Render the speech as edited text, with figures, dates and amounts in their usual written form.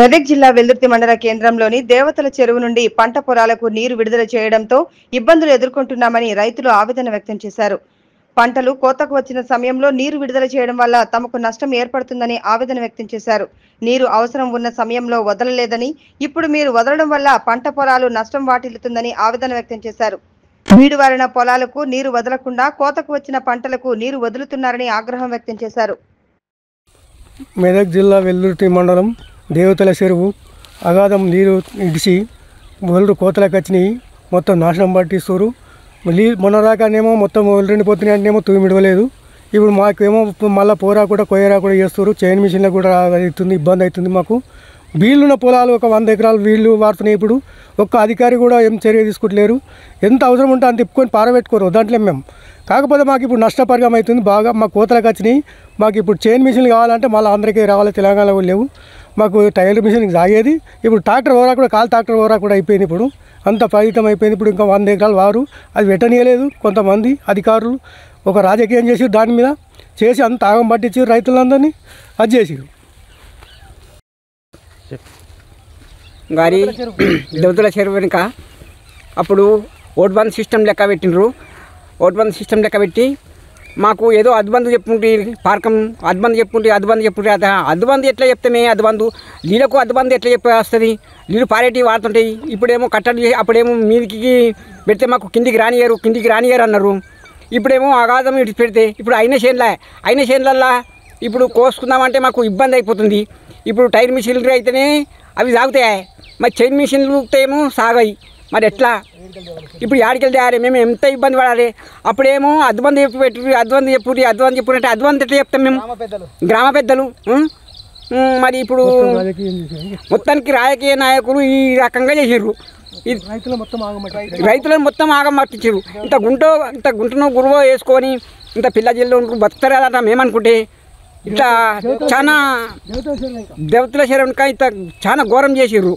మెదక్ జిల్లా వెల్దుర్తి మండల కేంద్రంలోని దేవతల చెరువు నుండి పంట పొలాలకు నీరు విడుదల చేయడంతో ఇబ్బందులు ఎదుర్కొంటున్నామని రైతులు ఆవేదన వ్యక్తం చేశారు. పంటలు కోతకు వచ్చిన సమయంలో నీరు విడుదల చేయడం వల్ల తమకు నష్టం ఏర్పడుతుందని ఆవేదన వ్యక్తం చేశారు. నీరు అవసరం ఉన్న సమయంలో వదలలేదని, ఇప్పుడు మీరు వదలడం వల్ల పంట పొలాలు నష్టం వాటిల్లుతుందని ఆవేదన వ్యక్తం చేశారు. బీడువారిన పొలాలకు నీరు వదలకుండా కోతకు వచ్చిన పంటలకు నీరు వదులుతున్నారని ఆగ్రహం వ్యక్తం చేశారు. మెదక్ జిల్లా వెల్దుర్తి మండలం దేవతల చెరువు అగాధం నీరు ఇడిచి వదులు కోతలకు వచ్చినాయి. మొత్తం నాశనం పట్టిస్తారు. మొన్న రాకనేమో మొత్తం వదిలిపోతున్నాయి అంటేనేమో తూమిడవలేదు. ఇప్పుడు మాకేమో మళ్ళీ పోరా కూడా కొయ్యరా కూడా చేస్తారు. చైన్ మిషన్లకు కూడా అవుతుంది, ఇబ్బంది అవుతుంది మాకు. వీళ్ళున్న పొలాలు ఒక 100 ఎకరాలు వీళ్ళు వాడుతున్నాయి. ఇప్పుడు ఒక్క అధికారి కూడా ఏం చర్య తీసుకుంటలేరు. ఎంత అవసరం ఉంటే అంత తిప్పుకొని పారబెట్టుకోరు దాంట్లో మేము. కాకపోతే మాకు ఇప్పుడు నష్టపరిగం అవుతుంది బాగా. మా కోతలకు వచ్చినాయి. మాకు ఇప్పుడు చైన్ మిషన్లు కావాలంటే మళ్ళీ అందరికీ రావాలి. తెలంగాణలో కూడా లేవు. మాకు టైలర్ మిషన్కి సాగేది. ఇప్పుడు ట్రాక్టర్ ఓరా కూడా కాలు ట్రాక్టర్ ఓరా కూడా అయిపోయింది. ఇప్పుడు అంత ఫలితం అయిపోయింది. ఇప్పుడు ఇంకా 100 ఎకరాలు వారు అది పెట్టనీయలేదు. కొంతమంది అధికారులు ఒక రాజకీయం చేసి దాని మీద చేసి అంత ఆగం పట్టించి రైతులందరినీ అది చేసిరు. గారి దేవతల చెరువు వెనుక అప్పుడు ఓట్ బంద్ సిస్టమ్ లెక్క పెట్టినరు. ఓట్ బంద్ సిస్టమ్ లెక్క పెట్టి మాకు ఏదో అద్బందు చెప్పుకుంటే పార్కం అద్బందు చెప్పుకుంటే అద్బందు ఎట్లా చెప్తామే అద్బందు నీళ్ళకు అద్బందు ఎట్లా చెప్పి వస్తుంది. నీళ్ళు పారేటి వాడుతుంటాయి. ఇప్పుడేమో కట్టడి అప్పుడేమో మీదికి పెడితే మాకు కిందికి రానియరు అన్నారు. ఇప్పుడేమో అగాధం ఇటు పెడితే ఇప్పుడు అయిన చేనులల్లా ఇప్పుడు కోసుకుందామంటే మాకు ఇబ్బంది అయిపోతుంది. ఇప్పుడు టైర్ మిషన్లు అయితేనే అవి సాగుతాయి. మరి చైన్ మిషన్లు ఏమో సాగాయి. మరి ఎట్లా ఇప్పుడు యాడికెళ్ళి తయారే మేము ఎంత ఇబ్బంది పడాలి. అప్పుడేమో అద్బంది చెప్పుంటే అద్బంది ఎట్లా చెప్తాం మేము గ్రామ పెద్దలు. మరి ఇప్పుడు మొత్తానికి రాజకీయ నాయకులు ఈ రకంగా చేసారు. రైతులను మొత్తం ఆగమట్టించారు. ఇంత గుంటను గురువు వేసుకొని ఇంత పిల్ల జిల్లు బతుకుతారట మేమనుకుంటే ఇట్లా చాలా దేవతల చెరువు ఇంత చాలా ఘోరం చేసారు.